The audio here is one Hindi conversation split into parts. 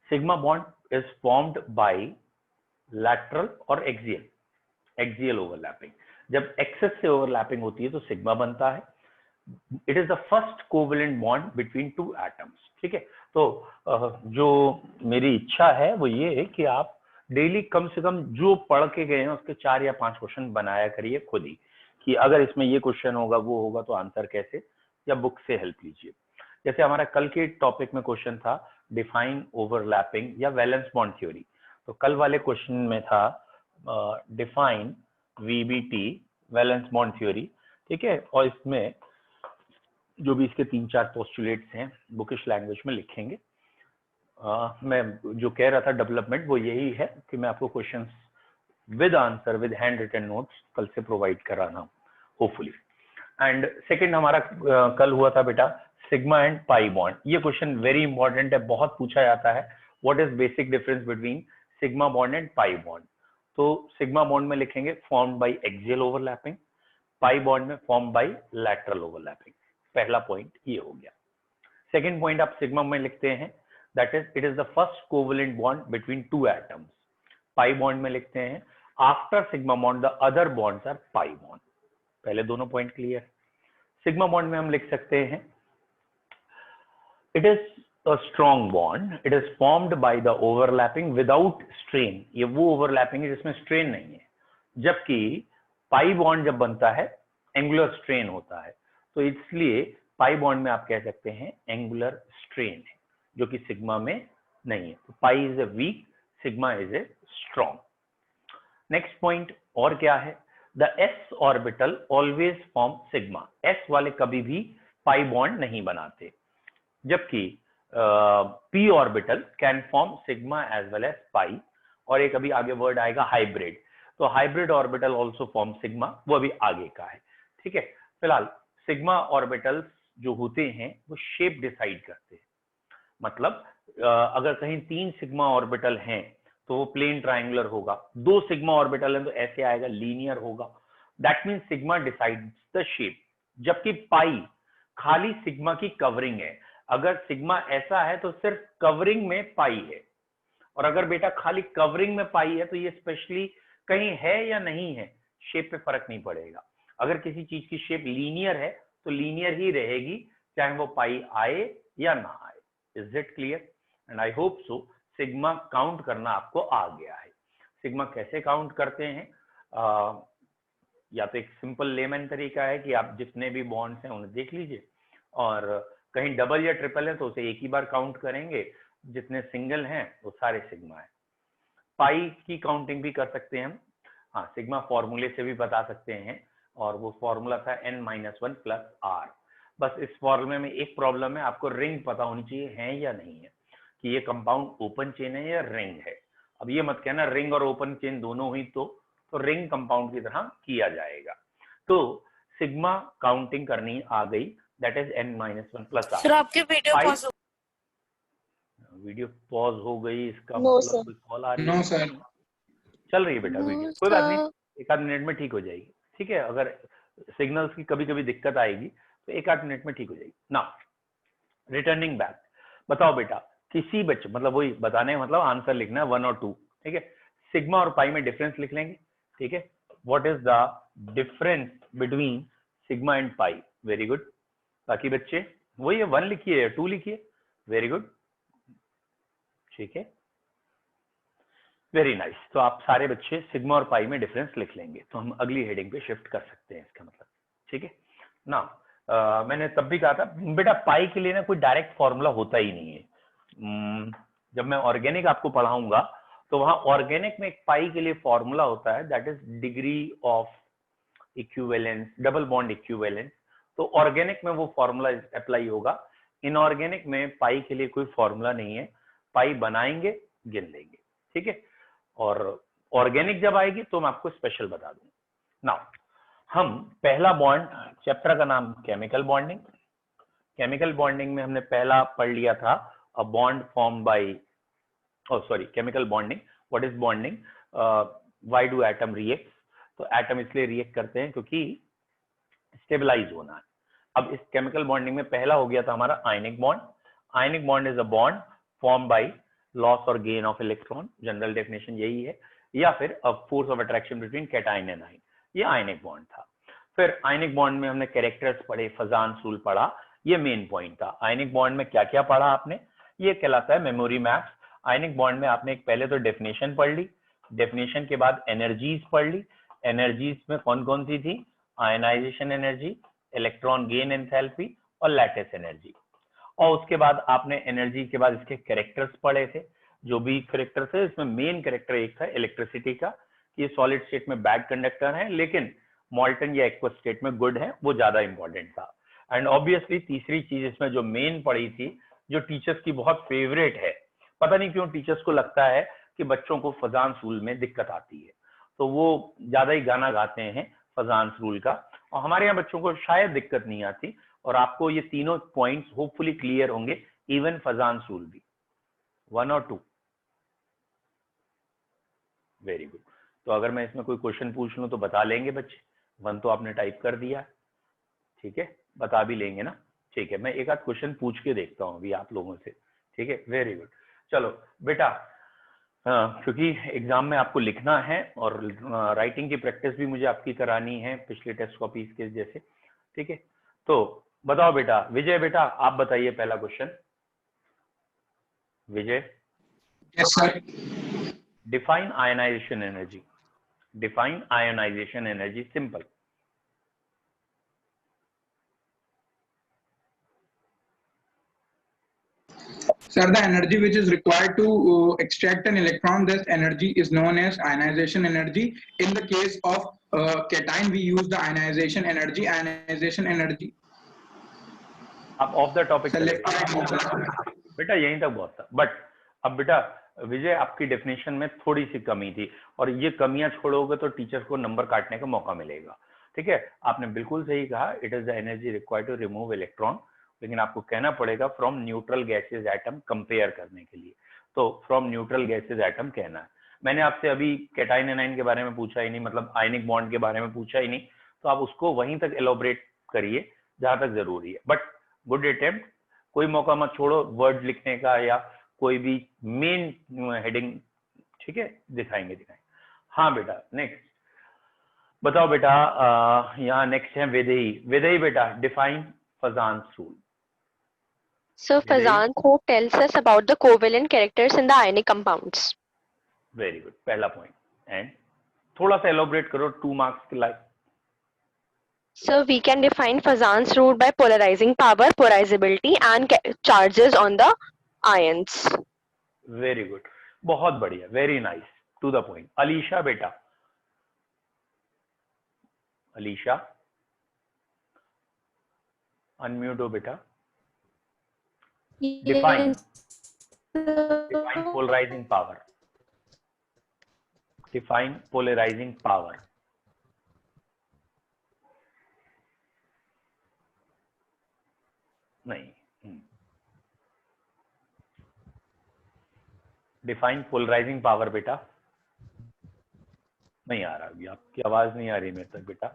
Sigma bond is formed by lateral और एक्सियल ओवरलैपिंग। जब एक्सेस से ओवरलैपिंग होती है तो सिग्मा बनता है। It is the first covalent bond between two atoms. ठीक है, तो जो मेरी इच्छा है वो ये है कि आप डेली कम से कम जो पढ़ के गए हैं उसके 4 या 5 क्वेश्चन बनाया करिए खुद ही, कि अगर इसमें ये क्वेश्चन होगा वो होगा तो आंसर कैसे, या बुक से हेल्प लीजिए। जैसे हमारा कल के टॉपिक में क्वेश्चन था डिफाइन ओवरलैपिंग या वैलेंस बॉन्ड थ्योरी, तो कल वाले क्वेश्चन में था define VBT valence bond theory. ठीक है, और इसमें जो भी इसके 3-4 पोस्टुलेट्स हैं बुकिश लैंग्वेज में लिखेंगे। मैं जो कह रहा था डेवलपमेंट वो यही है कि मैं आपको questions with answer with handwritten notes कल से प्रोवाइड कर रहा हूँ होपफुली। एंड सेकंड हमारा कल हुआ था बेटा सिग्मा एंड पाई बॉन्ड। ये क्वेश्चन वेरी इंपॉर्टेंट है, बहुत पूछा जाता है, what is basic difference between sigma bond and pi bond. तो सिग्मा बॉन्ड में लिखेंगे formed by axial overlapping, pi bond में फॉर्म बाय लैटरल ओवरलैपिंग। पहला पॉइंट ये हो गया। सेकंड पॉइंट आप सिग्मा में लिखते हैं that is it is the first covalent bond between two atoms. Pi bond में लिखते हैं after sigma bond the other bonds are pi bond. पहले दोनों पॉइंट क्लियर। सिग्मा बॉन्ड में हम लिख सकते हैं it is a strong bond, it is formed by the overlapping without strain. ये वो ओवरलैपिंग है जिसमें स्ट्रेन नहीं है, जबकि पाई बॉन्ड जब बनता है एंगुलर स्ट्रेन होता है, तो इसलिए पाई बॉन्ड में आप कह सकते हैं एंगुलर स्ट्रेन है, जो कि सिग्मा में नहीं है। तो pi is a weak, sigma is a strong. Next point और क्या है, the s orbital always form sigma. S वाले कभी भी पाई बॉन्ड नहीं बनाते, जबकि p orbital can form sigma as well as pi. और एक अभी आगे वर्ड आएगा हाइब्रिड, तो hybrid orbital also form sigma, वो अभी आगे का है। ठीक है, फिलहाल सिग्मा ऑर्बिटल्स जो होते हैं वो शेप डिसाइड करते हैं। मतलब अगर कहीं 3 सिग्मा ऑर्बिटल हैं तो वो प्लेन ट्रायंगुलर होगा, 2 सिग्मा ऑर्बिटल हैं तो ऐसे आएगा लीनियर होगा। That means sigma decides the shape, जबकि पाई खाली सिग्मा की कवरिंग है। अगर सिग्मा ऐसा है तो सिर्फ कवरिंग में पाई है, और अगर बेटा खाली कवरिंग में पाई है तो ये स्पेशली कहीं है या नहीं है, शेप पे फर्क नहीं पड़ेगा। अगर किसी चीज की शेप लीनियर है तो लीनियर ही रहेगी, चाहे वो पाई आए या ना आए। Is it clear? And I hope so sigma count करना आपको आ गया है। सिग्मा कैसे काउंट करते हैं, या तो एक सिंपल लेमैन तरीका है कि आप जितने भी बॉन्ड्स हैं उन्हें देख लीजिए, और कहीं डबल या ट्रिपल है तो उसे एक ही बार काउंट करेंगे, जितने सिंगल हैं वो सारे सिग्मा है। पाई की काउंटिंग भी कर सकते हैं हम, हाँ सिग्मा फॉर्मूले से भी बता सकते हैं, और वो फॉर्मूला था n-1 प्लस आर। बस इस फॉर्मूले में एक प्रॉब्लम है, आपको रिंग पता होनी चाहिए है या नहीं है, कि ये कंपाउंड ओपन चेन है या रिंग है। अब ये मत कहना रिंग और ओपन चेन दोनों हुई तो रिंग कंपाउंड की तरह किया जाएगा। तो सिग्मा काउंटिंग करनी आ गई, that is n-1 plus R. Sir आपके वीडियो पॉज हो गई, इसका नो मतलब सर। कोई कॉल आ रही है? No sir. नहीं चल रही है बेटा वीडियो, कोई बात नहीं, एक आध मिनट में ठीक हो जाएगी। ठीक है, अगर सिग्नल्स की कभी कभी दिक्कत आएगी तो एक आध मिनट में ठीक हो जाएगी ना। रिटर्निंग बैक, बताओ बेटा किसी बच्चे, मतलब वही बताने मतलब आंसर लिखना है 1 और 2। ठीक है, सिग्मा और पाई में डिफरेंस लिख लेंगे। ठीक है, what is the difference between sigma and pi? Very good. बाकी बच्चे वही है, 1 लिखिए या 2 लिखिए। वेरी गुड, ठीक है, वेरी नाइस। तो आप सारे बच्चे सिग्मा और पाई में डिफरेंस लिख लेंगे, तो हम अगली हेडिंग पे शिफ्ट कर सकते हैं इसका मतलब। ठीक है ना, मैंने तब भी कहा था बेटा पाई के लिए ना कोई डायरेक्ट फॉर्मूला होता ही नहीं है। जब मैं ऑर्गेनिक आपको पढ़ाऊंगा तो वहां ऑर्गेनिक में एक पाई के लिए फॉर्मूला होता है, that is degree of equivalence, double bond equivalence. तो ऑर्गेनिक में वो फॉर्मूला अप्लाई होगा, इनऑर्गेनिक में पाई के लिए कोई फॉर्मूला नहीं है, पाई बनाएंगे गिन लेंगे। ठीक है, और ऑर्गेनिक जब आएगी तो मैं आपको स्पेशल बता दूंगा। नाउ हम पहला बॉन्ड, चैप्टर का नाम केमिकल बॉन्डिंग। केमिकल बॉन्डिंग में हमने पहला पढ़ लिया था अ bond form bye, sorry chemical bonding, what is bonding, why do atom react. तो एटम इसलिए रिएक्ट करते हैं क्योंकि स्टेबलाइज होना है। अब इस केमिकल बॉन्डिंग में पहला हो गया था हमारा ionic bond. Ionic bond is a bond form by loss और gain of electron, general definition यही है, या फिर force of attraction between cation and anion, ये आयनिक बॉन्ड था। फिर आयनिक बॉन्ड में हमने कैरेक्टर्स पढ़े, फजान्स रूल पढ़ा, ये मेन पॉइंट था। आयनिक बॉन्ड में क्या क्या पढ़ा आपने, ये कहलाता है मेमोरी मैप्स। आयनिक बॉन्ड में आपने पहले तो डेफिनेशन पढ़ ली, डेफिनेशन के बाद एनर्जीज पढ़ ली। एनर्जीज में कौन कौन सी थी, ionisation energy, electron gain enthalpy और लैटिस एनर्जी। और उसके बाद आपने एनर्जी के बाद इसके कैरेक्टर्स पढ़े थे, जो भी कैरेक्टर्स है इसमें मेन कैरेक्टर एक था इलेक्ट्रिसिटी का, कि ये सॉलिड स्टेट में बैड कंडक्टर है, लेकिन मॉल्टन या एक्वस स्टेट में गुड है, वो ज्यादा इंपॉर्टेंट था। एंड ऑब्वियसली तीसरी चीज इसमें जो मेन पढ़ी थी, जो टीचर्स की बहुत फेवरेट है, पता नहीं क्यों टीचर्स को लगता है कि बच्चों को फजान्स रूल में दिक्कत आती है, तो वो ज्यादा ही गाना गाते हैं फजान्स रूल का, और हमारे यहाँ बच्चों को शायद दिक्कत नहीं आती, और आपको ये तीनों पॉइंट्स होपफुली क्लियर होंगे, इवन फजान्स रूल भी, 1 और 2। Very good. तो अगर मैं इसमें कोई क्वेश्चन पूछ लूं तो बता लेंगे बच्चे, 1 तो आपने टाइप कर दिया, ठीक है, बता भी लेंगे ना, ठीक है। मैं एक आध क्वेश्चन पूछ के देखता हूँ अभी आप लोगों से, ठीक है, वेरी गुड। चलो बेटा, क्योंकि एग्जाम में आपको लिखना है और राइटिंग की प्रैक्टिस भी मुझे आपकी करानी है पिछले टेस्ट कॉपीज के जैसे, ठीक है। तो बताओ बेटा, विजय बेटा आप बताइए पहला question. Vijay, yes sir. Define ionisation energy, define ionisation energy, simple. Sir, the energy which is required to extract an electron, this energy is known as ionization energy. In the case of cation, we use the ionization energy. Ionization energy. आप ऑफ द टॉपिक चले गए बेटा, यहीं तक बहुत था। बट अब बेटा विजय, आपकी डेफिनेशन में थोड़ी सी कमी थी, और ये कमियां छोड़ोगे तो टीचर को नंबर काटने का मौका मिलेगा, ठीक है। आपने बिल्कुल सही कहा, it is the energy required to remove electron, लेकिन आपको कहना पड़ेगा from neutral gases atom compare करने के लिए, तो फ्रॉम न्यूट्रल गैसेज एटम कहना है। मैंने आपसे अभी कैटाइन एनाइन के बारे में पूछा ही नहीं, मतलब आयनिक बॉन्ड के बारे में पूछा ही नहीं, तो आप उसको वहीं तक एलोबरेट करिए जहां तक जरूरी है। बट गुड अटेम्प्ट, कोई मौका मत छोड़ो वर्ड लिखने का या कोई भी मेन हेडिंग, ठीक है, दिखाएंगे। हाँ बेटा, नेक्स्ट बताओ बेटा, यहाँ नेक्स्ट है विदेही। विदेही बेटा, define फजान्स rule. So Fazan's rule tells us about the covalent characters in the ionic compounds. Very good, पहला पॉइंट। एंड थोड़ा सा एलोबरेट करो 2 मार्क्स के like. So we can define Fazan's rule by polarizing power, polarizability and charges on the ions. Very good, बहुत बढ़िया, very nice, to the point. Alisha बेटा, अलीशा अनम्यूट हो बेटा। Define, define polarising power, define polarising power. नहीं, डिफाइन पोलराइजिंग पावर बेटा, नहीं आ रहा, अभी आपकी आवाज नहीं आ रही मेरे तक बेटा।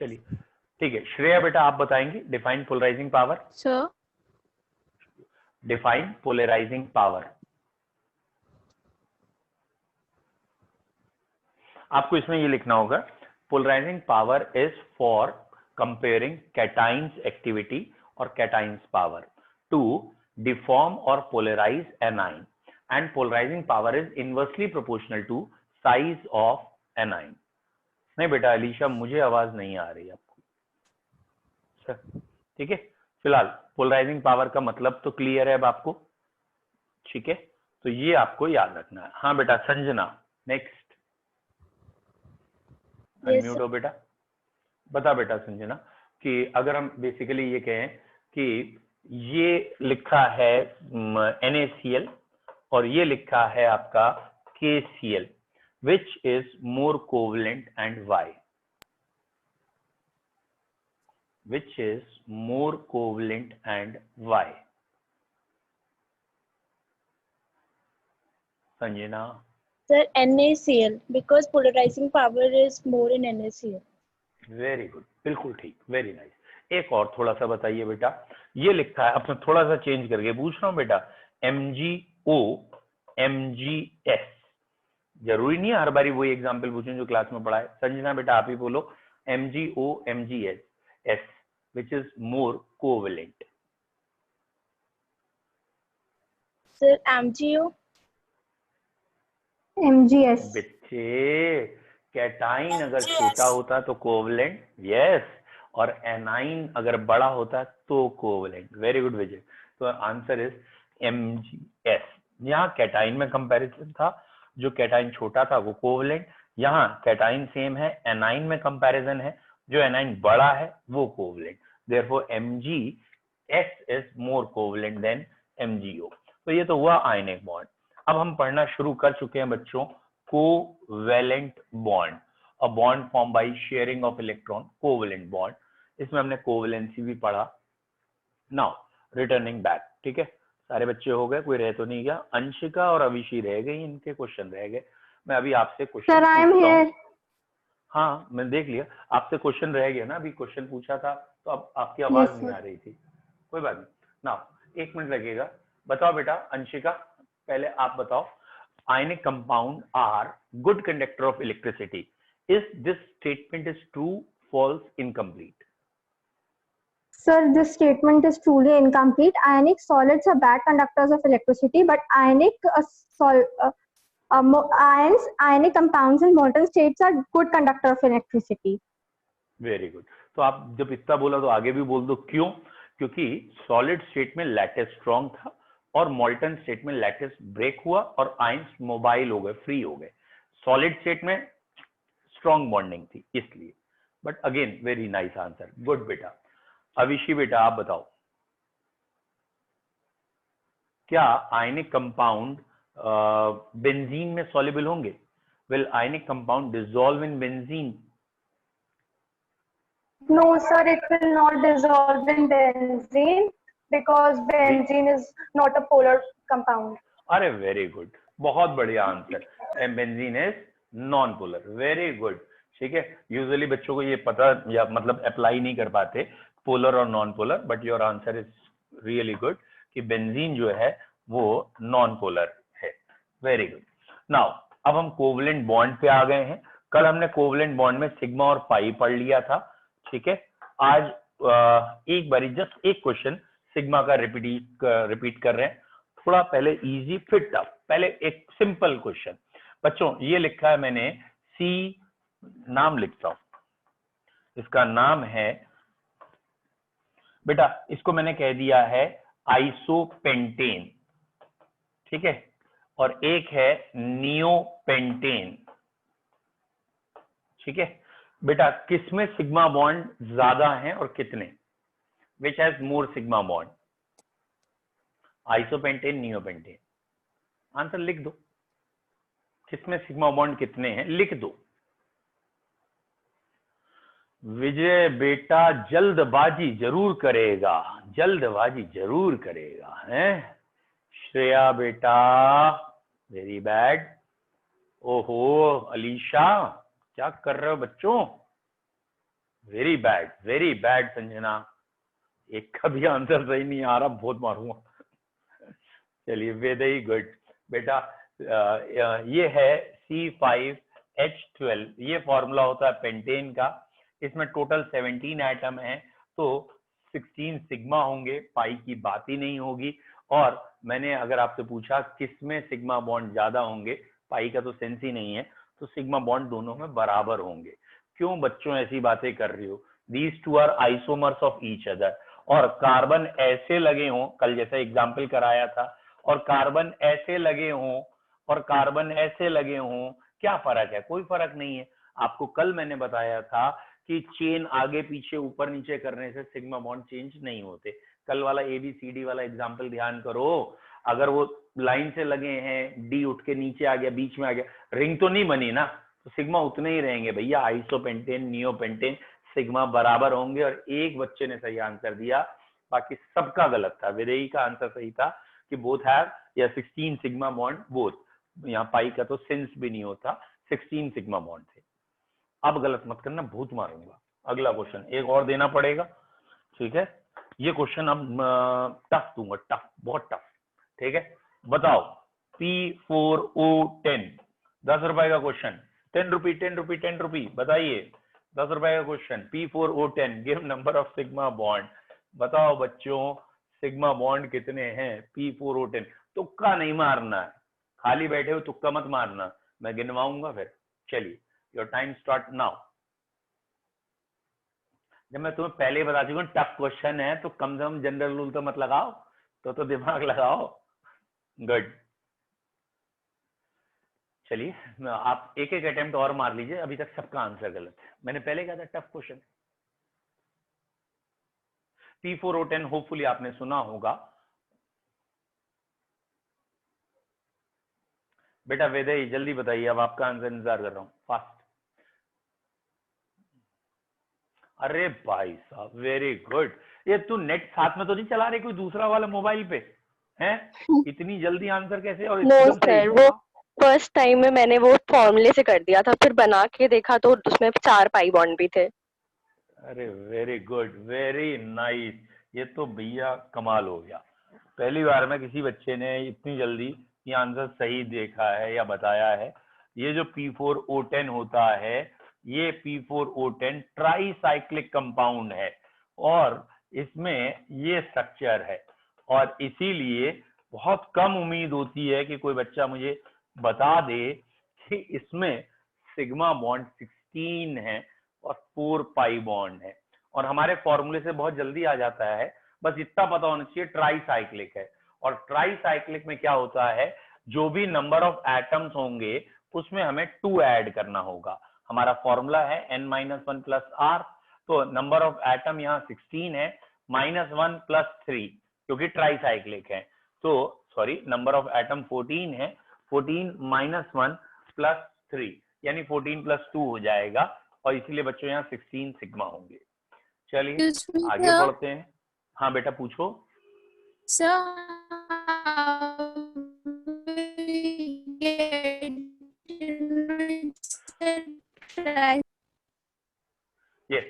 चलिए ठीक है, श्रेया बेटा आप बताएंगे define polarising power. Sir, define polarising power. आपको इसमें ये लिखना होगा, polarising power is for comparing cations activity और कैटाइन्स पावर टू डिफॉर्म और polarise an anion, and polarising power is inversely proportional to size of an anion. नहीं बेटा अलीशा, मुझे आवाज नहीं आ रही आपको, ठीक है। फिलहाल पोलराइजिंग पावर का मतलब तो क्लियर है अब आपको, ठीक है, तो ये आपको याद रखना है। हाँ बेटा संजना, नेक्स्ट। अनम्यूट हो बेटा। बता बेटा संजना, कि अगर हम बेसिकली ये कहें कि ये लिखा है NaCl और ये लिखा है आपका KCl, which is more covalent and why? Which is more covalent and why? Sanjana? Sir, NaCl, because polarizing power is more in NaCl. Very good, बिल्कुल ठीक, वेरी नाइस। एक और थोड़ा सा बताइए बेटा, ये लिखा है, अब मैं थोड़ा सा चेंज करके पूछ रहा हूँ बेटा, MgO MgS, जरूरी नहीं है हर बारी वही एग्जाम्पल पूछूं जो क्लास में पढ़ा है। संजना बेटा आप ही बोलो, MgO MgS which is more covalent? Sir, MgO. MgS. बच्चे कैटाइन अगर छोटा होता तो कोवलेंट, यस, और एनाइन अगर बड़ा होता तो कोवलेंट। Very good Vijay. तो आंसर इज MgS। यहाँ कैटाइन में कंपैरिजन था, जो कैटाइन छोटा था वो कोवलेंट, यहाँ कैटाइन सेम है, एनाइन में कंपैरिजन है, जो एनाइन बड़ा है वो covalent. Therefore MgS is more covalent than MgO। तो ये तो हुआ आयनिक बॉन्ड। अब हम पढ़ना शुरू कर चुके हैं बच्चों covalent bond, a bond form by sharing of electron, covalent bond. इसमें हमने कोवेलेंसी भी पढ़ा। नाउ रिटर्निंग बैक, ठीक है, सारे बच्चे हो गए, कोई रह तो नहीं गया? अंशिका और अविशी रह गई, इनके क्वेश्चन रह गए। मैं अभी आपसे क्वेश्चन Sir, I am पूछता हूं। here. हाँ मैं देख लिया, आपसे क्वेश्चन रह गया ना, अभी क्वेश्चन पूछा था तो अब आपकी आवाज Yes, नहीं sir. आ रही थी, कोई बात नहीं। नाउ 1 मिनट लगेगा। बताओ बेटा अंशिका, पहले आप बताओ, ionic compound are good conductor of electricity. Is this statement is true, false, incomplete? Sir, this statement is truly incomplete. Ionic solids are bad conductors of electricity, but ionic ions, ionic compounds in molten states are good conductor of electricity. Very good. तो आप जब इतना बोला तो आगे भी बोल दो, क्यों? क्योंकि सॉलिड स्टेट में लैटिस स्ट्रॉन्ग था और मॉल्टन स्टेट में लैटिस ब्रेक हुआ और आयंस मोबाइल हो गए, फ्री हो गए। सॉलिड स्टेट में स्ट्रॉन्ग बॉन्डिंग थी इसलिए। But again very nice answer, good बेटा। अविशी बेटा आप बताओ, क्या आयनिक कंपाउंड बेंजीन में सॉल्युबल होंगे? Will ionic compound dissolve in benzene? No, sir, it will not dissolve in benzene because benzene is not a polar compound. अरे वेरी गुड, बहुत बढ़िया answer. Benzene is non polar, very good. ठीक है, यूजुअली बच्चों को ये पता या मतलब अप्लाई नहीं कर पाते पोलर और non polar, but your answer is really good कि बेंजीन जो है वो नॉन पोलर है। Very good. नाउ अब हम कोवलेंट बॉन्ड पे आ गए हैं। कल हमने कोवलेंट बॉन्ड में सिग्मा और पाई पढ़ लिया था, ठीक है। आज एक बारी जस्ट एक क्वेश्चन सिग्मा का रिपीट कर रहे हैं, थोड़ा पहले इजी फिर टफ। पहले एक सिंपल क्वेश्चन बच्चों, ये लिखा है मैंने सी, नाम लिखता हूं, इसका नाम है बेटा, इसको मैंने कह दिया है आइसोपेंटेन, ठीक है, और एक है नियोपेंटेन, ठीक है बेटा। किसमें सिग्मा बॉन्ड ज्यादा है और कितने? Which has more sigma bond? Isopentane, neopentane? Answer लिख दो, किसमें सिग्मा बॉन्ड कितने हैं लिख दो। विजय बेटा जल्दबाजी जरूर करेगा, जल्दबाजी जरूर करेगा, हैं? श्रेया बेटा वेरी बैड। ओहो अलीशा क्या कर रहे हो बच्चों? वेरी बैड संजना, एक का भी आंसर सही नहीं आ रहा, बहुत मारूंगा। चलिए वेरी गुड बेटा। ये है C5H12, ये फॉर्मूला होता है पेंटेन का। इसमें टोटल 17 एटम है, तो 16 सिग्मा होंगे, पाई की बात ही नहीं होगी। और मैंने अगर आपसे पूछा किसमें सिग्मा बॉन्ड ज्यादा होंगे, पाई का तो सेंस ही नहीं है, तो सिग्मा बॉन्ड दोनों में बराबर होंगे। क्यों बच्चों ऐसी बातें कर रही हो? These two are isomers of each other. और कार्बन ऐसे लगे हों, कल जैसा एग्जाम्पल कराया था, और कार्बन ऐसे लगे हों और कार्बन ऐसे लगे हों, क्या फर्क है? कोई फर्क नहीं है। आपको कल मैंने बताया था कि चेन आगे पीछे ऊपर नीचे करने से सिग्मा बॉन्ड चेंज नहीं होते। कल वाला ABCD वाला एग्जाम्पल ध्यान करो, अगर वो लाइन से लगे हैं, डी उठ के नीचे आ गया, बीच में आ गया, रिंग तो नहीं बनी ना, तो सिग्मा उतने ही रहेंगे भैया। आइसोपेंटेन, नियोपेंटेन सिग्मा बराबर होंगे। और एक बच्चे ने सही आंसर दिया, बाकी सबका गलत था। विदेही का आंसर सही था कि बोथ हैव या 16 सिग्मा बॉन्ड बोथ। यहाँ पाई का तो सेंस भी नहीं होता, 16 सिग्मा बॉन्ड थे। अब गलत मत करना, भूत मारूंगा। अगला क्वेश्चन एक और देना पड़ेगा, ठीक है, ये क्वेश्चन अब टफ दूंगा, टफ, बहुत टफ। ठीक है, बताओ P4O10, 10 रुपए का क्वेश्चन, 10 रुपी 10 रुपी 10 रुपी, बताइए 10 रुपए का question. P4O10 give number of sigma bond. बताओ बच्चों सिग्मा बॉन्ड कितने हैं P4O10। तुक्का नहीं मारना है, खाली बैठे हो तुक्का मत मारना, मैं गिनवाऊंगा फिर। चलिए, योर टाइम स्टार्ट नाउ। जब मैं तुम्हें पहले ही बता चुका हूँ टफ क्वेश्चन है, तो कम से कम जनरल रूल तो मत लगाओ, तो दिमाग लगाओ। गुड, चलिए आप एक एक अटेम्प्ट और मार लीजिए, अभी तक सबका आंसर गलत है। मैंने पहले कहा था टफ क्वेश्चन। P4O10 होपफुली आपने सुना होगा। बेटा वेदई जल्दी बताइए, अब आपका आंसर इंतजार कर रहा हूँ, फास्ट। अरे भाई साहब वेरी गुड। ये तू नेट साथ में तो नहीं चला रहे कोई दूसरा वाला मोबाइल पे हैं? इतनी जल्दी आंसर कैसे? और नो एकदम सही। सर, वो फर्स्ट टाइम में मैंने वो फॉर्मूले से कर दिया था, फिर बना के देखा तो उसमें 4 पाई बॉन्ड भी थे। अरे वेरी गुड, वेरी नाइस, ये तो भैया कमाल हो गया। पहली बार में किसी बच्चे ने इतनी जल्दी ये आंसर सही देखा है या बताया है। ये जो P4O10 होता है, ये P4O10 ट्राईसाइक्लिक कंपाउंड है और इसमें ये स्ट्रक्चर है, और इसीलिए बहुत कम उम्मीद होती है कि कोई बच्चा मुझे बता दे कि इसमें सिग्मा बॉन्ड 16 है और 4 पाई बॉन्ड है। और हमारे फॉर्मूले से बहुत जल्दी आ जाता है, बस इतना पता होना चाहिए ट्राईसाइक्लिक है। और ट्राईसाइक्लिक में क्या होता है, जो भी नंबर ऑफ एटम्स होंगे उसमें हमें 2 ऐड करना होगा। हमारा फॉर्मूला है n-1 प्लस r, तो नंबर ऑफ एटम यहाँ 16 है, -1 प्लस 3 क्योंकि ट्राईसाइक्लिक है, तो सॉरी नंबर ऑफ एटम 14 है, 14 -1 प्लस 3 यानी 14 प्लस 2 हो जाएगा, और इसीलिए बच्चों यहाँ 16 सिग्मा होंगे। चलिए आगे बढ़ते हैं। हाँ बेटा पूछो। यस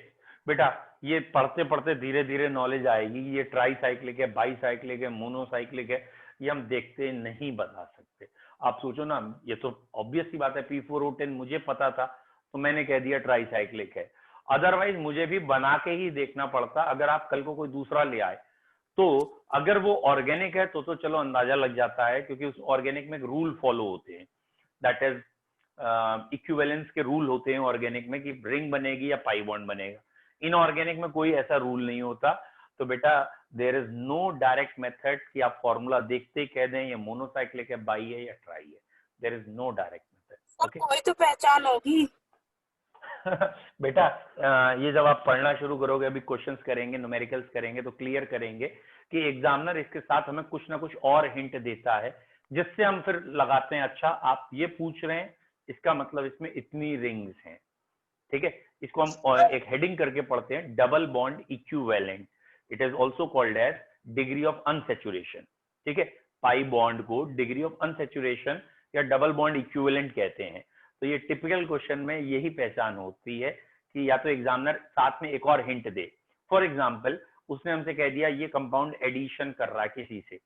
बेटा, ये पढ़ते पढ़ते धीरे धीरे नॉलेज आएगी। ये ट्राईसाइक्लिक है, बाईसाइक्लिक है, मोनोसाइक्लिक है, ये हम देखते नहीं बता सकते। आप सोचो ना, ये तो ऑब्वियस सी बात है, P4O10 मुझे पता था तो मैंने कह दिया ट्राईसाइक्लिक है, अदरवाइज मुझे भी बना के ही देखना पड़ता। अगर आप कल को कोई दूसरा ले आए तो अगर वो ऑर्गेनिक है तो चलो अंदाजा लग जाता है, क्योंकि उस ऑर्गेनिक में रूल फॉलो होते हैं, दैट इज इक्विवेलेंस के रूल होते हैं ऑर्गेनिक में, कि रिंग बनेगी या पाई बॉन्ड बनेगा। इनऑर्गेनिक में कोई ऐसा रूल नहीं होता। तो बेटा there is no direct method कि आप फॉर्मूला देखते ही कह दें ये मोनोसाइक्लिक है, बाई है या ट्राई है। There is no direct method. Okay, कोई तो पहचान होगी। बेटा ये जब आप पढ़ना शुरू करोगे, अभी क्वेश्चंस करेंगे, न्यूमेरिकल्स करेंगे, तो क्लियर करेंगे कि एग्जामिनर इसके साथ हमें कुछ ना कुछ और हिंट देता है, जिससे हम फिर लगाते हैं अच्छा आप ये पूछ रहे हैं, इसका मतलब इसमें इतनी रिंग्स हैं। ठीक है, इसको हम एक हेडिंग करके पढ़ते हैं, double bond equivalent. It is also called as degree of unsaturation. ठीक है, पाई बॉन्ड को डिग्री ऑफ अनसेचुरेशन या डबल बॉन्ड इक्विवेलेंट कहते हैं। तो ये टिपिकल क्वेश्चन में यही पहचान होती है कि या तो एग्जामिनर साथ में एक और हिंट दे। फॉर एग्जाम्पल उसने हमसे कह दिया ये कंपाउंड एडिशन कर रहा है किसी से,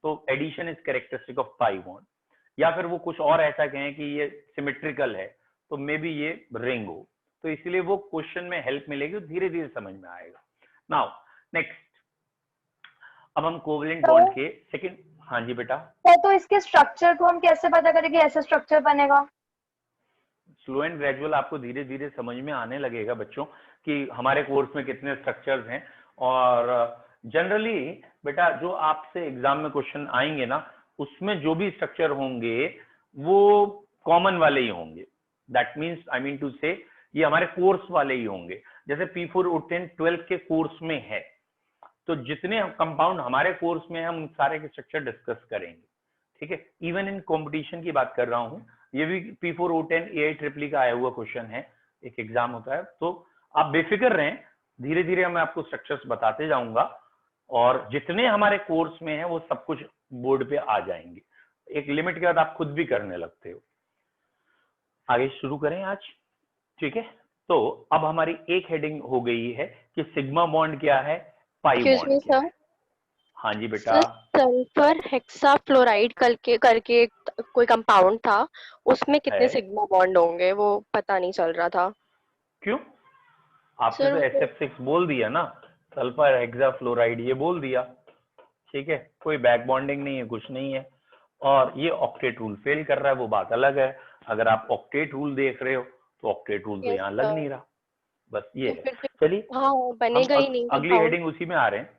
तो addition is characteristic of pi bond, या फिर वो कुछ और ऐसा कहें कि ये सिमेट्रिकल है, तो मे बी ये रिंग हो। तो इसलिए वो क्वेश्चन में हेल्प मिलेगी, धीरे धीरे समझ में आएगा। नाउ नेक्स्ट, अब हम कोवलेंट बॉन्ड के सेकंड। हाँ जी बेटा। तो इसके स्ट्रक्चर को हम कैसे पता करें कि ऐसा स्ट्रक्चर बनेगा? स्लो एंड ग्रेजुअल आपको धीरे धीरे समझ में आने लगेगा बच्चों कि हमारे कोर्स में कितने स्ट्रक्चर्स हैं। और जनरली बेटा जो आपसे एग्जाम में क्वेश्चन आएंगे ना, उसमें जो भी स्ट्रक्चर होंगे वो कॉमन वाले ही होंगे। That means I mean to say ये हमारे कोर्स वाले ही होंगे। जैसे P4O10 12 के कोर्स में है, तो जितने कंपाउंड हमारे कोर्स में है हम सारे के स्ट्रक्चर डिस्कस करेंगे। ठीक है, इवन इन कंपटीशन की बात कर रहा हूँ, ये भी P4O10 AIEEE का आया हुआ क्वेश्चन है, एक एग्जाम होता है। तो आप बेफिक्र रहें, धीरे धीरे मैं आपको स्ट्रक्चर्स बताते जाऊंगा, और जितने हमारे कोर्स में है वो सब कुछ बोर्ड पे आ जाएंगे। एक लिमिट के बाद आप खुद भी करने लगते हो। आगे शुरू करें आज। ठीक है, तो अब हमारी एक हेडिंग हो गई है कि सिग्मा बॉन्ड क्या है, पाई Excuse बॉन्ड me, क्या sir. है? हाँ जी बेटा, सर सल्फर हेक्साफ्लोराइड करके करके कोई कंपाउंड था, उसमें कितने है सिग्मा बॉन्ड होंगे वो पता नहीं चल रहा था क्यों? आपने सर। तो वो SF6 बोल दिया ना, सल्फर हेक्साफ्लोराइड ये बोल दिया, ठीक है, कोई बैक बॉन्डिंग नहीं है, कुछ नहीं है, और ये ऑक्टेट रूल फेल कर रहा है, वो बात अलग है। अगर आप ऑक्टेट रूल देख रहे हो तो ऑक्टेट रूल तो यस यहाँ लग सर, नहीं रहा, बस ये तो है। फिर चलिए हाँ हम बनेगा ही नहीं अगली कंपाउंड। हेडिंग उसी में आ रहे हैं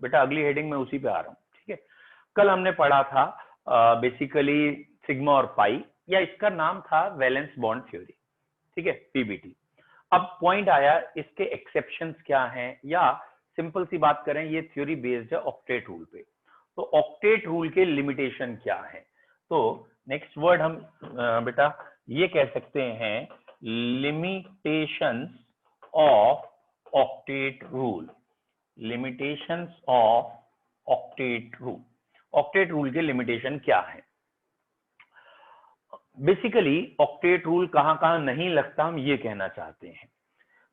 बेटा, अगली हेडिंग में उसी पे आ रहा हूँ, ठीक है। कल हमने पढ़ा था बेसिकली सिग्मा और पाई, या इसका नाम था वैलेंस बॉन्ड थ्योरी, ठीक है, PBT। अब पॉइंट आया इसके एक्सेप्शंस क्या हैं, या सिंपल सी बात करें ये थ्योरी बेस्ड है ऑक्टेट रूल पे, तो ऑक्टेट रूल के लिमिटेशन क्या है। तो नेक्स्ट वर्ड हम बेटा ये कह सकते हैं, limitations of octet rule, limitations of octet rule. Octet rule के लिमिटेशन क्या है? बेसिकली ऑक्टेट रूल कहां कहां नहीं लगता, हम ये कहना चाहते हैं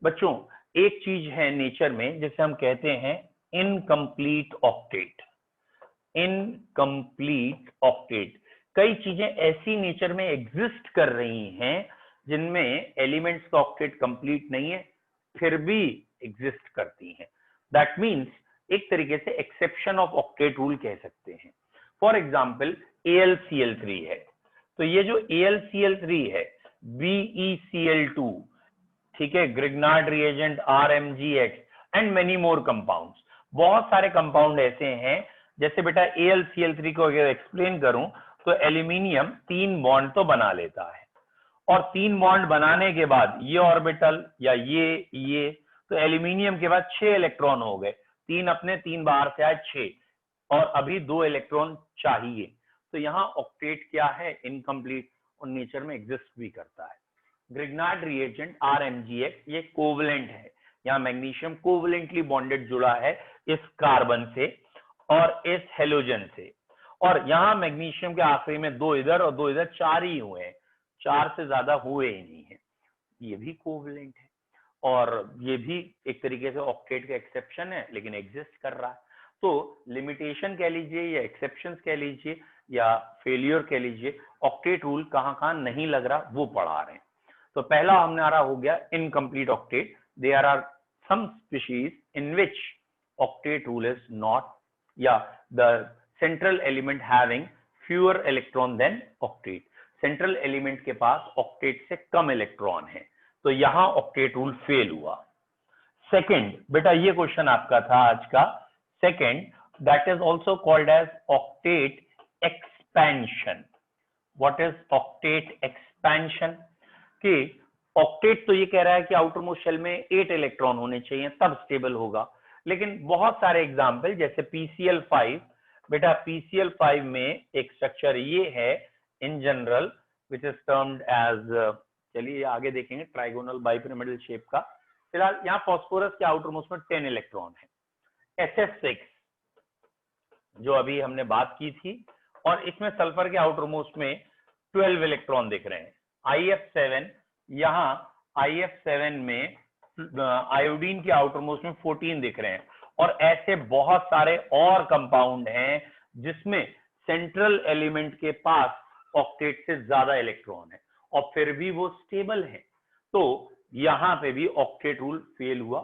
बच्चों। एक चीज है नेचर में जिसे हम कहते हैं इनकम्प्लीट ऑक्टेट, इनकम्प्लीट ऑक्टेट। कई चीजें ऐसी नेचर में एग्जिस्ट कर रही हैं जिनमें एलिमेंट्स का ऑक्टेट कंप्लीट नहीं है, फिर भी एग्जिस्ट करती हैं। दैट मीन्स एक तरीके से एक्सेप्शन ऑफ ऑक्टेट रूल कह सकते हैं। फॉर एग्जाम्पल AlCl3 है, तो ये जो AlCl3 है, BeCl2, ठीक है, Grignard reagent, RMgX and many more compounds, बहुत सारे कंपाउंड ऐसे हैं। जैसे बेटा AlCl3 को अगर एक्सप्लेन करूं तो एल्यूमिनियम 3 बॉन्ड तो बना लेता है, और 3 बॉन्ड बनाने के बाद ये ऑर्बिटल या ये तो एल्यूमिनियम के बाद 6 इलेक्ट्रॉन हो गए, 3 अपने 3 बाहर से आए 6, और अभी 2 इलेक्ट्रॉन चाहिए। तो यहाँ ऑक्टेट क्या है? इनकम्प्लीट, और नेचर में एग्जिस्ट भी करता है। ग्रिग्नार्ड रिएजेंट RMgX ये कोवलेंट है, यहाँ मैग्नीशियम कोवलेंटली बॉन्डेड जुड़ा है इस कार्बन से और इस हेलोजन से, और यहाँ मैग्नीशियम के आखिरी में 2 इधर और 2 इधर, 4 ही हुए हैं, 4 से ज्यादा हुए ही नहीं है। ये भी कोवलेंट है, और ये भी एक तरीके से ऑक्टेट का एक्सेप्शन है, लेकिन एग्जिस्ट कर रहा है। तो लिमिटेशन कह लीजिए या एक्सेप्शंस कह लीजिए या फेलियर कह लीजिए, ऑक्टेट रूल कहाँ कहाँ नहीं लग रहा वो पढ़ा रहे हैं। तो पहला हमारा हो गया incomplete octet. There are some species in which octet rule is not, या the central element having fewer electron than octet, central element के पास ऑक्टेट से कम इलेक्ट्रॉन है, तो यहां ऑक्टेट रूल फेल हुआ। सेकंड बेटा ये क्वेश्चन आपका था आज का, second, that is also called as octet expansion. What is octet expansion? कि ऑक्टेट तो ये कह रहा है कि आउटर मोस्ट शेल में 8 इलेक्ट्रॉन होने चाहिए तब स्टेबल होगा, लेकिन बहुत सारे एग्जाम्पल जैसे PCl5, बेटा PCl5 में एक स्ट्रक्चर ये है in general which is termed as, चलिए आगे देखेंगे, ट्राइगोनल बाइपिरामिडल शेप का। फिलहाल यहाँ फास्फोरस के आउटर मोस्ट में 10 इलेक्ट्रॉन है। SF6 जो अभी हमने बात की थी, और इसमें सल्फर के आउटर मोस्ट में 12 इलेक्ट्रॉन दिख रहे हैं। IF7, यहाँ IF7 में आयोडीन के आउटर मोस्ट में 14 दिख रहे हैं, और ऐसे बहुत सारे और कंपाउंड हैं जिसमें सेंट्रल एलिमेंट के पास ऑक्टेट से ज्यादा इलेक्ट्रॉन है और फिर भी वो स्टेबल है। तो यहां पे भी ऑक्टेट रूल फेल हुआ।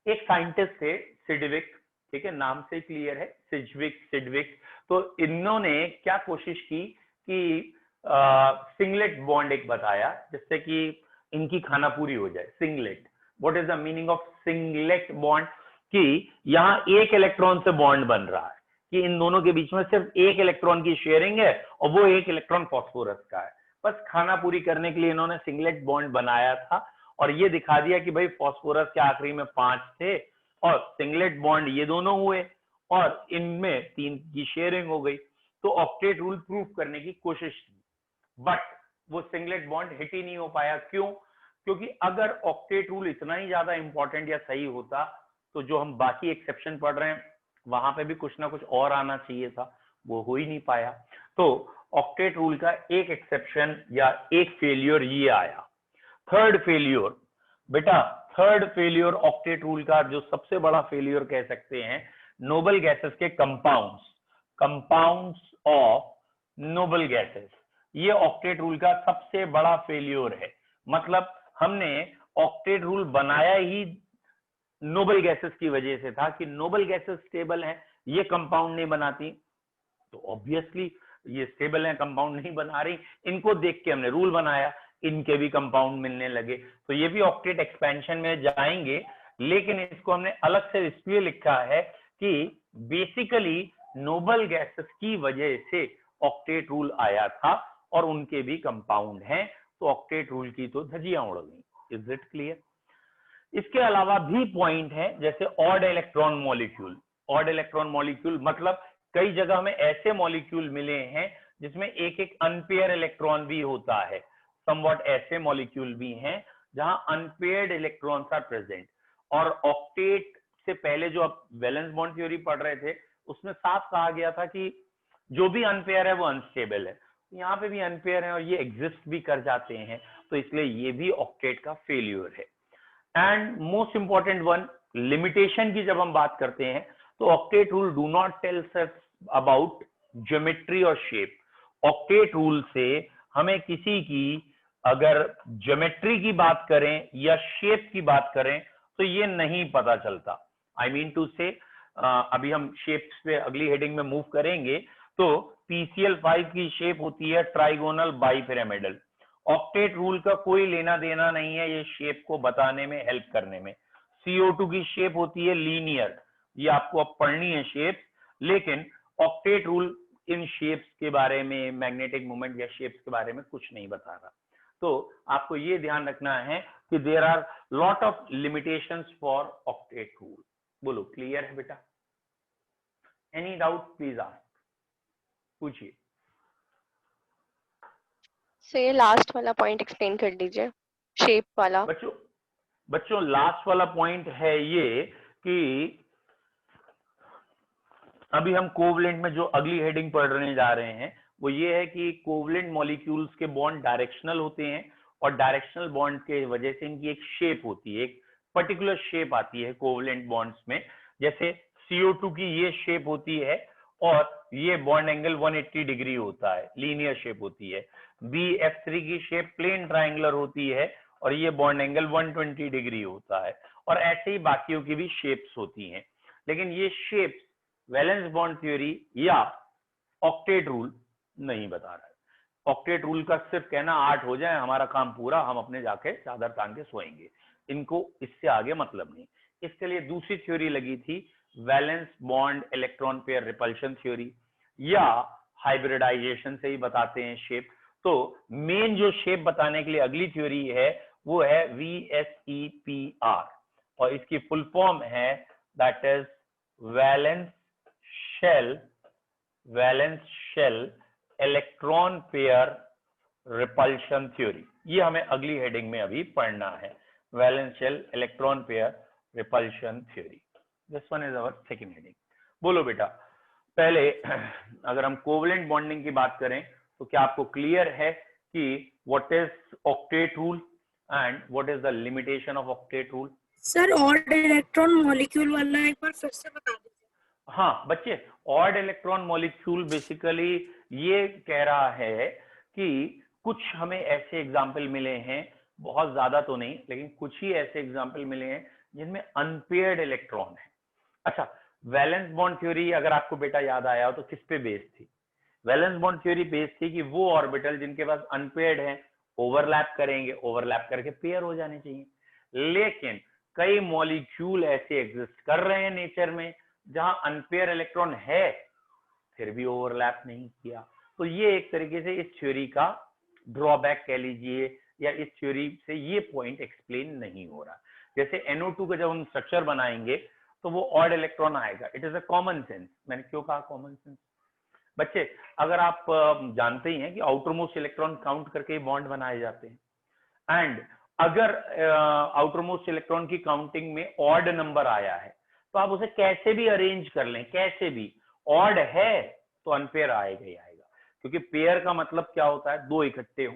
एक साइंटिस्ट थे सिडविक, ठीक है, नाम से क्लियर है, सिडविक। तो इन्होंने क्या कोशिश की कि सिंगलेट बॉन्ड एक बताया जिससे कि इनकी खाना पूरी हो जाए। Singlet, what is the meaning of singlet bond? कि यहाँ 1 इलेक्ट्रॉन से बॉन्ड बन रहा है, कि इन दोनों के बीच में सिर्फ 1 इलेक्ट्रॉन की शेयरिंग है और वो 1 इलेक्ट्रॉन फास्फोरस का है। बस खाना पूरी करने के लिए इन्होंने सिंगलेट बॉन्ड बनाया था और ये दिखा दिया कि भाई फास्फोरस के आखिरी में 5 थे और सिंगलेट बॉन्ड ये दोनों हुए और इनमें 3 की शेयरिंग हो गई। तो ऑक्टेट रूल प्रूफ करने की कोशिश की, बट वो सिंगलेट बॉन्ड हिट ही नहीं हो पाया। क्यों? क्योंकि अगर ऑक्टेट रूल इतना ही ज्यादा इंपॉर्टेंट या सही होता तो जो हम बाकी एक्सेप्शन पढ़ रहे हैं वहां पे भी कुछ ना कुछ और आना चाहिए था, वो हो ही नहीं पाया। तो ऑक्टेट रूल का एक एक्सेप्शन या एक फेलियर ये आया। थर्ड फेलियर, बेटा थर्ड फेलियर ऑक्टेट रूल का, जो सबसे बड़ा फेलियर कह सकते हैं, नोबल गैसेस के कंपाउंड्स ऑफ नोबल गैसेस, ये ऑक्टेट रूल का सबसे बड़ा फेलियर है। मतलब हमने ऑक्टेट रूल बनाया ही नोबल गैसेस की वजह से था कि नोबल गैसेस स्टेबल हैं, ये कंपाउंड नहीं बनाती, तो ऑब्वियसली ये स्टेबल हैं, कंपाउंड नहीं बना रही, इनको देख के हमने रूल बनाया, इनके भी कंपाउंड मिलने लगे, तो ये भी ऑक्टेट एक्सपेंशन में जाएंगे। लेकिन इसको हमने अलग से इसलिए लिखा है कि बेसिकली नोबल गैसेस की वजह से ऑक्टेट रूल आया था और उनके भी कंपाउंड हैं, तो ऑक्टेट रूल की तो धज्जियां उड़ गई। Is it clear? इसके अलावा भी पॉइंट है, जैसे odd electron molecule. Odd electron molecule मतलब कई जगह में ऐसे मॉलिक्यूल मिले हैं जिसमें एक एक अनपेयर इलेक्ट्रॉन भी होता है। समवॉट ऐसे मॉलिक्यूल भी हैं जहां अनपेयर्ड इलेक्ट्रॉन्स आर प्रेजेंट। और ऑक्टेट से पहले जो आप वैलेंस बॉन्ड थ्योरी पढ़ रहे थे, उसमें साफ कहा गया था कि जो भी अनपेयर है वो अनस्टेबल है। यहाँ पे भी अनपेयर है और ये एग्जिस्ट भी कर जाते हैं, तो इसलिए ये भी ऑक्टेट का फेल्यूर है। And most important one, limitation की जब हम बात करते हैं तो octet rule do not tell us about geometry और शेप। ऑक्टेट रूल से हमें किसी की अगर ज्योमेट्री की बात करें या शेप की बात करें तो ये नहीं पता चलता। आई मीन टू से, अभी हम शेप्स पे अगली हेडिंग में मूव करेंगे, तो PCl5 की शेप होती है ट्राइगोनल बाइपिरामिडल। ऑक्टेट रूल का कोई लेना देना नहीं है ये शेप को बताने में, हेल्प करने में। CO2 की शेप होती है लीनियर, ये आपको अब पढ़नी है शेप, लेकिन ऑक्टेट रूल इन शेप्स के बारे में, मैग्नेटिक मोमेंट या शेप्स के बारे में कुछ नहीं बता रहा। तो आपको ये ध्यान रखना है कि there are lot of limitations for octet rule. बोलो, क्लियर है बेटा? एनी डाउट प्लीज आस्क, पूछिए। सो ये लास्ट वाला पॉइंट एक्सप्लेन कर दीजिए, शेप वाला। बच्चों लास्ट वाला पॉइंट है ये कि अभी हम कोवलेंट में जो अगली हेडिंग पढ़ने जा रहे हैं वो ये है कि कोवलेंट मॉलिक्यूल्स के बॉन्ड डायरेक्शनल होते हैं, और डायरेक्शनल बॉन्ड के वजह से इनकी एक शेप होती है, एक पर्टिकुलर शेप आती है कोवलेंट बॉन्ड्स में। जैसे CO2 की ये शेप होती है और ये बॉन्ड एंगल 180 डिग्री होता है, लीनियर शेप होती है। BF3 की शेप प्लेन ट्राइंगुलर होती है और ये बॉन्ड एंगल 120 डिग्री होता है, और ऐसे ही बाकियों की भी शेप्स होती हैं। लेकिन ये शेप्स वैलेंस बॉन्ड थ्योरी या ऑक्टेट रूल नहीं बता रहा है। ऑक्टेट रूल का सिर्फ कहना 8 हो जाए हमारा काम पूरा, हम अपने जाके चादर तान के सोएंगे, इनको इससे आगे मतलब नहीं। इसके लिए दूसरी थ्योरी लगी थी valence bond electron pair repulsion theory, या हाइब्रिडाइजेशन से ही बताते हैं शेप। तो मेन जो शेप बताने के लिए अगली थ्योरी है वो है VSEPR, और इसकी फुल फॉर्म है that is valence shell electron pair repulsion theory. ये हमें अगली हेडिंग में अभी पढ़ना है, valence shell electron pair repulsion theory. This one is our second heading. बोलो बेटा, पहले अगर हम कोवलेंट बॉन्डिंग की बात करें तो क्या आपको क्लियर है कि what is octet rule and what is the limitation of octet rule? Sir odd electron molecule वाला एक बार फिर से बता दीजिए। हाँ बच्चे, ऑड इलेक्ट्रॉन मॉलिक्यूल बेसिकली ये कह रहा है कि कुछ हमें ऐसे एग्जाम्पल मिले हैं, बहुत ज्यादा तो नहीं लेकिन कुछ ही ऐसे एग्जाम्पल मिले हैं जिनमें अनपेयर्ड इलेक्ट्रॉन है। अच्छा, वैलेंस बॉन्ड थ्योरी अगर आपको बेटा याद आया हो तो किस पे बेस्ड थी? वैलेंस बॉन्ड थ्योरी बेस्ड थी कि वो ऑर्बिटल जिनके पास अनपेयर्ड है ओवरलैप करेंगे, ओवरलैप करके पेयर हो जाने चाहिए। लेकिन कई मॉलिक्यूल ऐसे एग्जिस्ट कर रहे हैं नेचर में जहां अनपेयर इलेक्ट्रॉन है फिर भी ओवरलैप नहीं किया, तो ये एक तरीके से इस थ्योरी का ड्रॉबैक कह लीजिए, या इस थ्योरी से ये पॉइंट एक्सप्लेन नहीं हो रहा। जैसे NO2 का जब हम स्ट्रक्चर बनाएंगे तो वो ऑड इलेक्ट्रॉन आएगा, it is a common sense. मैंने क्यों कहा कॉमन सेंस? बच्चे अगर आप जानते ही हैं कि आउटर मोस्ट इलेक्ट्रॉन काउंट करके बॉन्ड बनाए जाते हैं, एंड अगर आउटर मोस्ट इलेक्ट्रॉन की काउंटिंग में ऑड नंबर आया है तो आप उसे कैसे भी अरेंज कर लें, कैसे भी, ऑड है तो अनपेयर आएगा ही आएगा, क्योंकि पेयर का मतलब क्या होता है? दो इकट्ठे हो,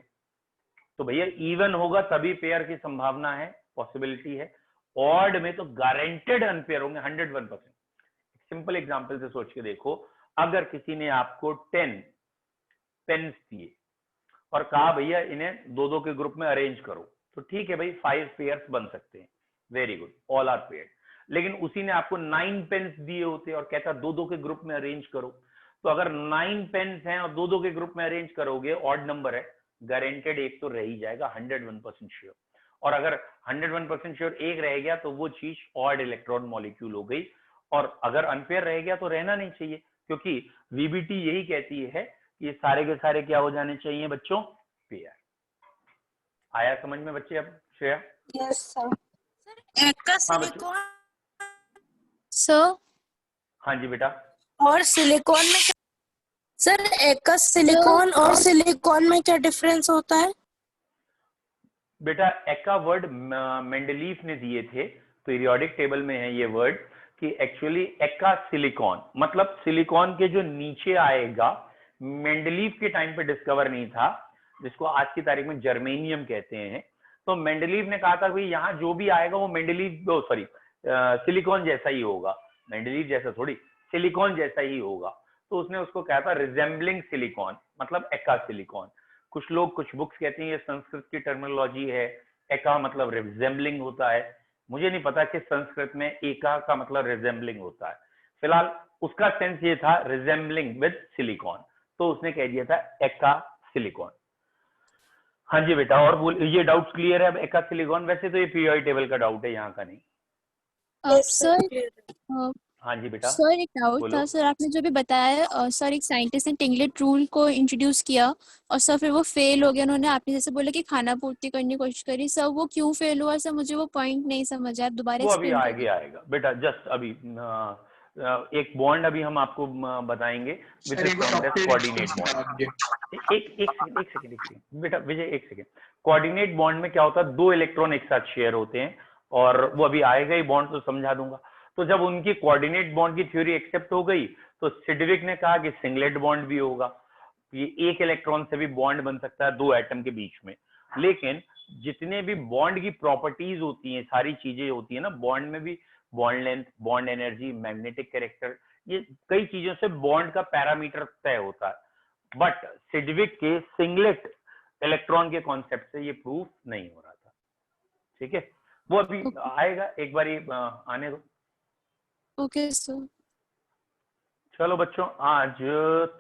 तो भैया इवन होगा तभी पेयर की संभावना है, पॉसिबिलिटी है, ऑड में तो गारंटेड अनपेयर होंगे 101%। सिंपल एग्जांपल से सोच के देखो, अगर किसी ने आपको 10 पेन्स दिए और कहा भैया इन्हें दो दो के ग्रुप में अरेंज करो, तो ठीक है भाई 5 पेयर्स बन सकते हैं, very good, all are paired. लेकिन उसी ने आपको 9 पेन्स दिए होते और कहता दो दो के ग्रुप में अरेंज करो, तो अगर 9 पेन्स हैं और दो दो के ग्रुप में अरेंज करोगे, ऑड नंबर है, गारंटेड एक तो रह ही जाएगा 101% श्योर। और अगर 101% श्योर एक रह गया तो वो चीज ऑड इलेक्ट्रॉन मॉलिक्यूल हो गई, और अगर अनपेयर रह गया तो रहना नहीं चाहिए, क्योंकि वीबीटी यही कहती है कि ये सारे के सारे क्या हो जाने चाहिए बच्चों, पेयर। आया समझ में बच्चे अब श्रेया? Yes sir. एक का हाँ बच्चों, सिलिकॉन सर हाँ जी बेटा। और सिलिकॉन में सर एक का सिलिकॉन और सिलिकॉन में क्या डिफरेंस होता है? बेटा एक्का वर्ड मेंडलीफ ने दिए थे, पीरियोडिक टेबल में है ये वर्ड, कि एक्चुअली एक्का सिलिकॉन मतलब सिलिकॉन के जो नीचे आएगा, मेंडलीफ के टाइम पे डिस्कवर नहीं था, जिसको आज की तारीख में जर्मेनियम कहते हैं। तो मेंडलीफ ने कहा था भाई यहाँ जो भी आएगा वो मेंडलीफ सॉरी सिलिकॉन जैसा ही होगा, मेंडलीफ जैसा थोड़ी, सिलिकॉन जैसा ही होगा। तो उसने उसको कहा था रिजेंबलिंग सिलिकॉन, मतलब एक्का सिलिकॉन। कुछ लोग कुछ बुक्स कहती हैं ये संस्कृत की टर्मिनोलॉजी है, एका मतलब रिजेंबलिंग होता है, मुझे नहीं पता कि संस्कृत में एका का मतलब रिजेंबलिंग होता है। फिलहाल उसका सेंस ये था रिजेंबलिंग विद सिलिकॉन, तो उसने कह दिया था एका सिलिकॉन। हाँ जी बेटा, और बोल, ये डाउट क्लियर है अब एका सिलिकॉन? वैसे तो ये पीरियोडिक टेबल का डाउट है, यहाँ का नहीं। सर हाँ जी बेटा सर एक डाउट बोलो। था सर, आपने जो भी बताया सर, एक साइंटिस्ट ने टिंगलेट रूल को इंट्रोड्यूस किया और सर फिर वो फेल हो गया। उन्होंने आपने जैसे बोला कि खाना पूर्ति करने की कोशिश करी, सर वो क्यों फेल हुआ? सर मुझे वो पॉइंट नहीं समझ आया, आप दोबारा वो अभी एक्सप्लेन आगे आएगा बेटा, जस्ट अभी एक बॉन्ड अभी हम आपको बताएंगे विच सर इज एक बार termed as octet coordinate explain करा बॉन्ड। दीजिए। एक सेकंड बेटा, विजय एक सेकंड। कोऑर्डिनेट बॉन्ड में क्या होता है, दो इलेक्ट्रॉन एक साथ शेयर होते हैं, और वो अभी आएगा ही बॉन्ड तो समझा दूंगा। तो जब उनकी कोऑर्डिनेट बॉन्ड की थ्योरी एक्सेप्ट हो गई, तो सिडविक ने कहा कि सिंगलेट बॉन्ड भी होगा, ये एक इलेक्ट्रॉन से भी बॉन्ड बन सकता है दो एटम के बीच में। लेकिन जितने भी बॉन्ड की प्रॉपर्टीज होती हैं, सारी चीजें होती है ना बॉन्ड में भी, bond length, bond energy, magnetic character, ये कई चीजों से बॉन्ड का पैरामीटर तय होता है। बट सिडविक के सिंगलेट इलेक्ट्रॉन के कॉन्सेप्ट से ये प्रूफ नहीं हो रहा था, ठीक है? वो अभी आएगा, एक बार आने दो। Okay sir. चलो बच्चों, आज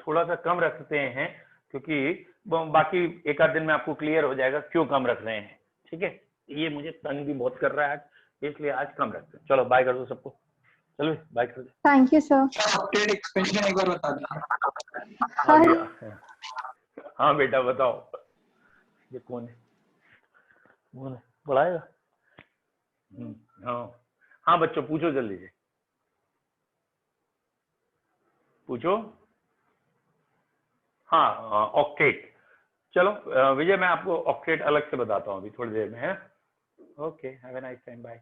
थोड़ा सा कम रखते हैं, क्योंकि बाकी एक आध दिन में आपको क्लियर हो जाएगा क्यों कम रख रहे हैं, ठीक है? ये मुझे तंग भी बहुत कर रहा है आज, इसलिए आज कम रखते हैं। चलो बाय कर दो सबको, चलो बाय कर दो। Thank you, sir. Octet expansion एक बार बता दीजिए। हाँ बेटा बताओ, ये कौन है? कौन है पढ़ाएगा? हाँ हाँ बच्चों पूछो जल्दी से, पूछो। हाँ ऑक्टेट। चलो विजय मैं आपको ऑक्टेट अलग से बताता हूँ अभी थोड़ी देर में, है? Okay, have a nice time, bye.